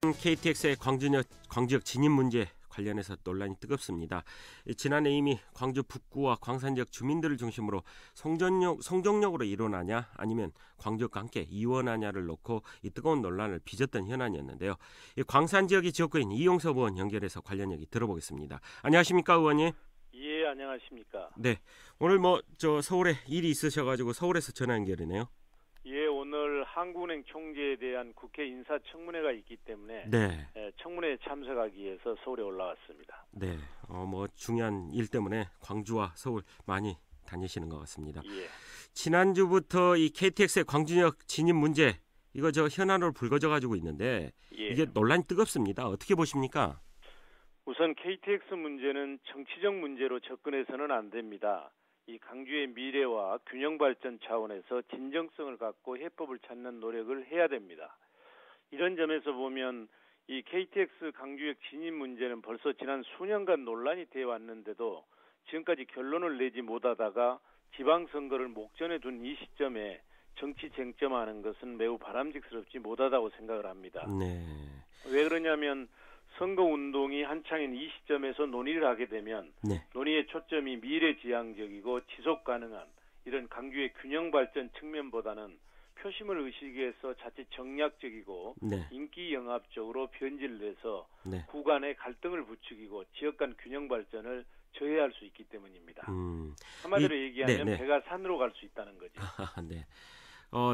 KTX의 광주역 진입 문제 관련해서 논란이 뜨겁습니다. 지난해 이미 광주 북구와 광산 지역 주민들을 중심으로 송정역으로 이론하냐 아니면 광주역과 함께 이원하냐를 놓고 이 뜨거운 논란을 빚었던 현안이었는데요. 이 광산 지역의 지역구인 이용섭 의원 연결해서 관련 얘기 들어보겠습니다. 안녕하십니까 의원님? 예, 안녕하십니까? 네, 오늘 서울에 일이 있으셔가지고 서울에서 전화 연결이네요. 예, 오늘 한국은행 총재에 대한 국회 인사청문회가 있기 때문에 네. 청문회에 참석하기 위해서 서울에 올라왔습니다. 네, 중요한 일 때문에 광주와 서울 많이 다니시는 것 같습니다. 예. 지난주부터 이 KTX의 광주역 진입 문제 이거 현안으로 불거져 가지고 있는데 예. 이게 논란이 뜨겁습니다. 어떻게 보십니까? 우선 KTX 문제는 정치적 문제로 접근해서는 안 됩니다. 이 광주의 미래와 균형 발전 차원에서 진정성을 갖고 해법을 찾는 노력을 해야 됩니다. 이런 점에서 보면 이 KTX 광주역 진입 문제는 벌써 지난 수년간 논란이 되어 왔는데도 지금까지 결론을 내지 못하다가 지방선거를 목전에 둔 이 시점에 정치 쟁점하는 것은 매우 바람직스럽지 못하다고 생각을 합니다. 네. 왜 그러냐면 선거운동이 한창인 이 시점에서 논의를 하게 되면 네. 논의의 초점이 미래지향적이고 지속가능한 이런 광주의 균형 발전 측면보다는 표심을 의식해서 자칫 정략적이고 네. 인기 영합적으로 변질돼서 네. 구간의 갈등을 부추기고 지역 간 균형 발전을 저해할 수 있기 때문입니다. 한마디로 얘기하면 네. 배가 산으로 갈 수 있다는 거죠. 네.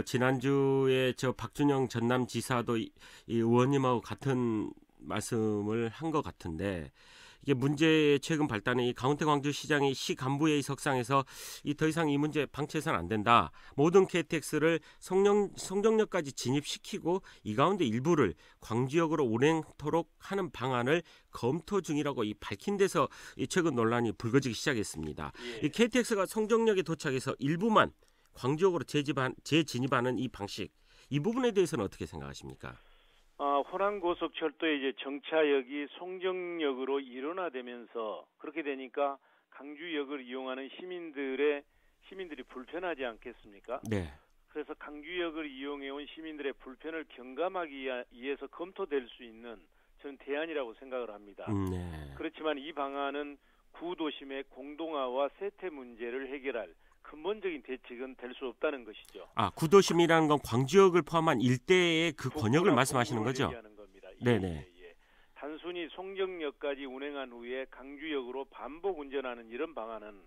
지난주에 박준영 전남지사도 이 의원님하고 같은 말씀을 한 것 같은데 이게 문제의 최근 발단은 이 가운데 광주시장이 시 간부회의 석상에서 더 이상 이 문제 방치해서는 안 된다. 모든 KTX를 송정역까지 진입시키고 이 가운데 일부를 광주역으로 운행토록 하는 방안을 검토 중이라고 밝힌 데서 최근 논란이 불거지기 시작했습니다. 예. 이 KTX가 송정역에 도착해서 일부만 광주역으로 재진입하는 이 방식, 이 부분에 대해서는 어떻게 생각하십니까? 호남고속철도의 정차역이 송정역으로 일원화되면서 그렇게 되니까 광주역을 이용하는 시민들이 불편하지 않겠습니까? 네. 그래서 광주역을 이용해온 시민들의 불편을 경감하기 위해서 검토될 수 있는 저는 대안이라고 생각을 합니다. 네. 그렇지만 이 방안은 구도심의 공동화와 세태 문제를 해결할 근본적인 대책은 될 수 없다는 것이죠. 구도심이라는 건 광주역을 포함한 일대의 그 권역을 말씀하시는 거죠? 얘기하는 겁니다. 네네. 예. 단순히 송정역까지 운행한 후에 광주역으로 반복 운전하는 이런 방안은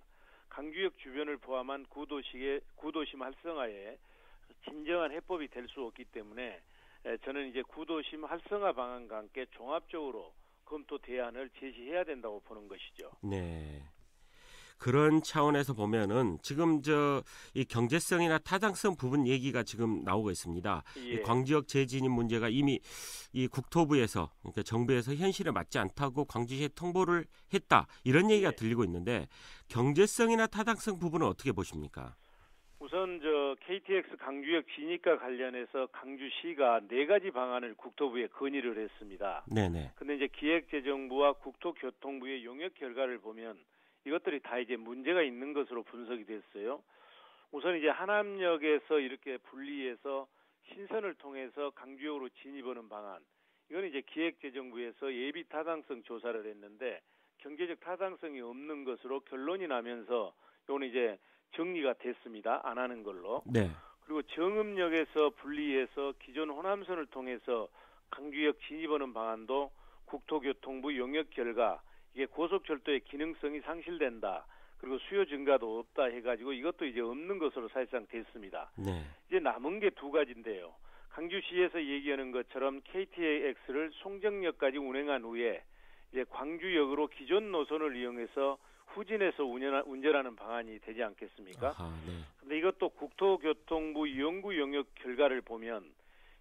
광주역 주변을 포함한 구도심 활성화에 진정한 해법이 될 수 없기 때문에 저는 이제 구도심 활성화 방안과 함께 종합적으로 검토 대안을 제시해야 된다고 보는 것이죠. 네. 그런 차원에서 보면은 지금 이 경제성이나 타당성 부분 얘기가 지금 나오고 있습니다. 예. 이 광주역 재진입 문제가 이미 이 국토부에서 그러니까 정부에서 현실에 맞지 않다고 광주시에 통보를 했다. 이런 얘기가 들리고 있는데 경제성이나 타당성 부분은 어떻게 보십니까? 우선 KTX 광주역 진입과 관련해서 광주시가 4가지 방안을 국토부에 건의를 했습니다. 네네. 근데 이제 기획재정부와 국토교통부의 용역 결과를 보면 이것들이 다 이제 문제가 있는 것으로 분석이 됐어요. 우선 이제 하남역에서 이렇게 분리해서 신선을 통해서 광주역으로 진입하는 방안. 이건 이제 기획재정부에서 예비 타당성 조사를 했는데 경제적 타당성이 없는 것으로 결론이 나면서 이거는 이제 정리가 됐습니다. 안 하는 걸로. 네. 그리고 정읍역에서 분리해서 기존 호남선을 통해서 광주역 진입하는 방안도 국토교통부 용역 결과 이게 고속철도의 기능성이 상실된다. 그리고 수요 증가도 없다 해가지고 이것도 이제 없는 것으로 사실상 됐습니다. 네. 이제 남은 게 2가지인데요. 광주시에서 얘기하는 것처럼 KTX를 송정역까지 운행한 후에 이제 광주역으로 기존 노선을 이용해서 후진해서 운전하는 방안이 되지 않겠습니까? 네. 근데 이것도 국토교통부 연구 용역 결과를 보면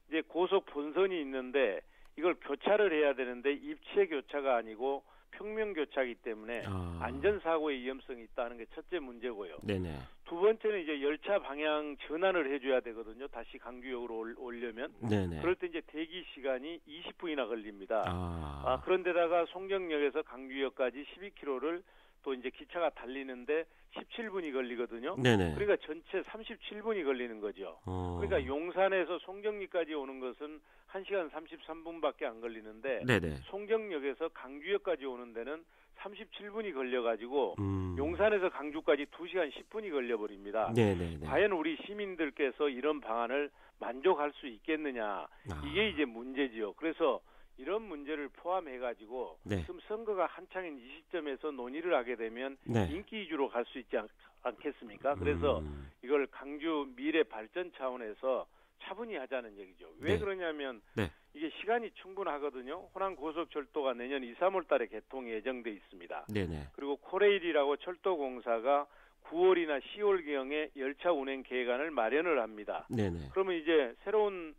이제 고속 본선이 있는데 이걸 교차를 해야 되는데 입체 교차가 아니고 평면 교차이기 때문에 안전사고의 위험성이 있다는 게 첫째 문제고요. 네네. 2번째는 이제 열차 방향 전환을 해줘야 되거든요. 다시 광주역으로 오려면. 네네. 그럴 때 이제 대기 시간이 20분이나 걸립니다. 그런데다가 송정역에서 광주역까지 12km를 또 이제 기차가 달리는데 17분이 걸리거든요. 네네. 그러니까 전체 37분이 걸리는 거죠. 그러니까 용산에서 송정리까지 오는 것은 1시간 33분밖에 안 걸리는데 네네. 송정역에서 강주역까지 오는 데는 37분이 걸려가지고 음. 용산에서 강주까지 2시간 10분이 걸려버립니다. 네네네. 과연 우리 시민들께서 이런 방안을 만족할 수 있겠느냐, 아. 이게 이제 문제지요. 그래서 이런 문제를 포함해가지고 네. 지금 선거가 한창인 이 시점에서 논의를 하게 되면 네. 인기 위주로 갈 수 있지 않겠습니까? 그래서 이걸 강주 미래 발전 차원에서 차분히 하자는 얘기죠. 왜 네. 그러냐면 네. 이게 시간이 충분하거든요. 호남 고속철도가 내년 2, 3월 달에 개통이 예정돼 있습니다. 네네. 그리고 코레일이라고 철도공사가 9월이나 10월경에 열차 운행 계획안을 마련을 합니다. 네네. 그러면 이제 새로운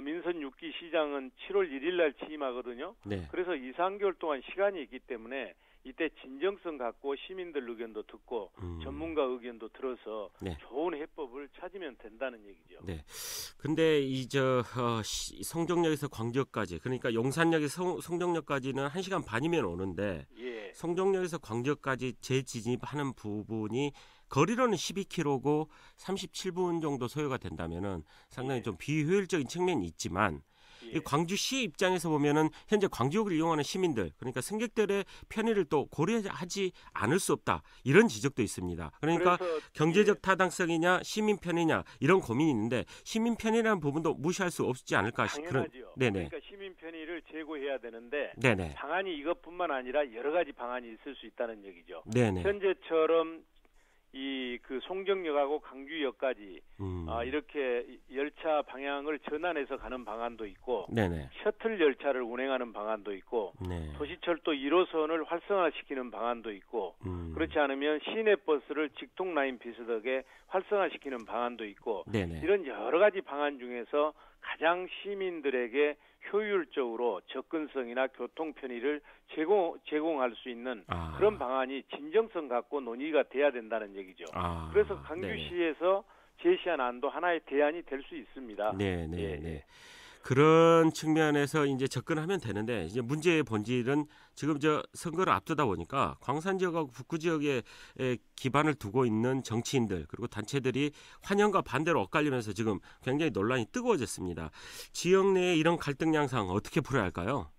민선 6기 시장은 7월 1일 날 취임하거든요. 네. 그래서 2, 3개월 동안 시간이 있기 때문에 이때 진정성 갖고 시민들 의견도 듣고 전문가 의견도 들어서 네. 좋은 해법을 찾으면 된다는 얘기죠. 네. 근데 성정역에서 광주역까지, 그러니까 용산역에서 성정역까지는 1시간 반이면 오는데 예. 성정역에서 광주역까지 재진입하는 부분이 거리로는 12km고 37분 정도 소요가 된다면은 상당히 예. 좀 비효율적인 측면이 있지만 예. 이 광주시 입장에서 보면은 현재 광주역을 이용하는 시민들, 그러니까 승객들의 편의를 또 고려하지 않을 수 없다, 이런 지적도 있습니다. 그러니까 경제적 타당성이냐 시민 편의냐 이런 고민이 있는데 시민 편의라는 부분도 무시할 수 없지 않을까 당연하죠. 네네. 그러니까 시민 편의를 제고해야 되는데 네네. 방안이 이것뿐만 아니라 여러 가지 방안이 있을 수 있다는 얘기죠. 네네. 현재처럼 그 송정역하고 강주역까지 이렇게 열차 방향을 전환해서 가는 방안도 있고, 네네. 셔틀 열차를 운행하는 방안도 있고, 네. 도시철도 1호선을 활성화시키는 방안도 있고, 그렇지 않으면 시내버스를 직통 라인 비슷하게 활성화시키는 방안도 있고, 네네. 이런 여러 가지 방안 중에서 가장 시민들에게 효율적으로 접근성이나 교통 편의를 제공할 수 있는 그런 방안이 진정성 갖고 논의가 돼야 된다는 얘기죠. 그래서 강주시에서 제시한 안도 하나의 대안이 될 수 있습니다. 네네. 예. 네. 그런 측면에서 이제 접근하면 되는데, 이제 문제의 본질은 지금 선거를 앞두다 보니까 광산 지역하고 북구 지역에 기반을 두고 있는 정치인들 그리고 단체들이 환영과 반대로 엇갈리면서 지금 굉장히 논란이 뜨거워졌습니다. 지역 내에 이런 갈등 양상 어떻게 풀어야 할까요?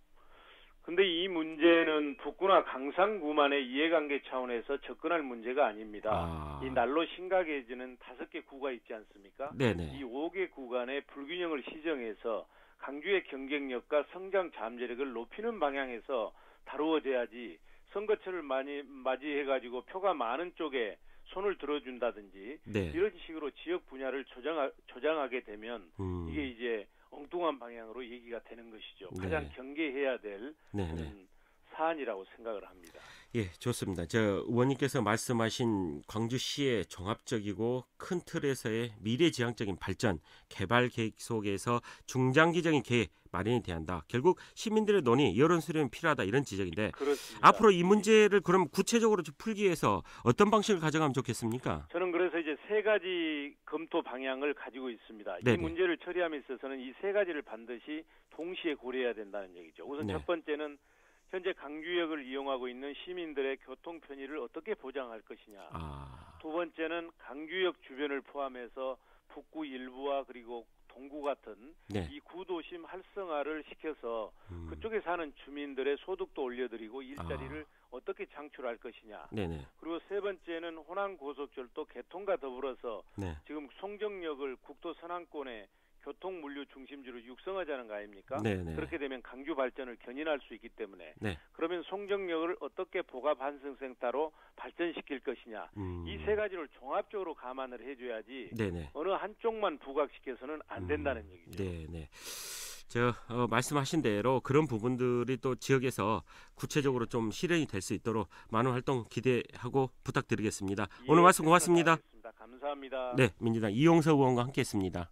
근데 이 문제는 북구나 강산구만의 이해관계 차원에서 접근할 문제가 아닙니다. 이 날로 심각해지는 5개 구가 있지 않습니까? 네네. 이 5개 구간의 불균형을 시정해서 강주의 경쟁력과 성장 잠재력을 높이는 방향에서 다루어져야지, 선거철을 많이 맞이해가지고 표가 많은 쪽에 손을 들어준다든지 네. 이런 식으로 지역 분야를 조장하게 되면 이게 이제 엉뚱한 방향으로 얘기가 되는 것이죠. 네. 가장 경계해야 될 사안이라고 생각을 합니다. 예, 좋습니다. 의원님께서 말씀하신 광주시의 종합적이고 큰 틀에서의 미래지향적인 발전, 개발 계획 속에서 중장기적인 계획 마련이 돼야 한다. 결국 시민들의 논의, 여론 수렴이 필요하다, 이런 지적인데, 그렇습니다. 앞으로 이 문제를 그럼 구체적으로 풀기 위해서 어떤 방식을 가져가면 좋겠습니까? 저는 그래서 이제 3가지 검토 방향을 가지고 있습니다. 네네. 이 문제를 처리함에 있어서는 이 3가지를 반드시 동시에 고려해야 된다는 얘기죠. 우선 첫 번째는 현재 강주역을 이용하고 있는 시민들의 교통 편의를 어떻게 보장할 것이냐. 두 번째는 강주역 주변을 포함해서 북구 일부와 그리고 동구 같은 이 구도심 활성화를 시켜서 그쪽에 사는 주민들의 소득도 올려드리고 일자리를 어떻게 창출할 것이냐. 네네. 그리고 세 번째는 호남 고속철도 개통과 더불어서 지금 송정역을 국도 선안권에 교통 물류 중심지로 육성하자는 거 아닙니까? 네네. 그렇게 되면 강주 발전을 견인할 수 있기 때문에 그러면 송정역을 어떻게 복합 환승센터로 발전시킬 것이냐. 이 3가지를 종합적으로 감안을 해줘야지 어느 한쪽만 부각시켜서는 안 된다는 얘기죠. 네네. 말씀하신 대로 그런 부분들이 또 지역에서 구체적으로 좀 실현이 될 수 있도록 많은 활동 기대하고 부탁드리겠습니다. 오늘 말씀 고맙습니다. 감사합니다. 네, 민주당 이용석 의원과 함께했습니다.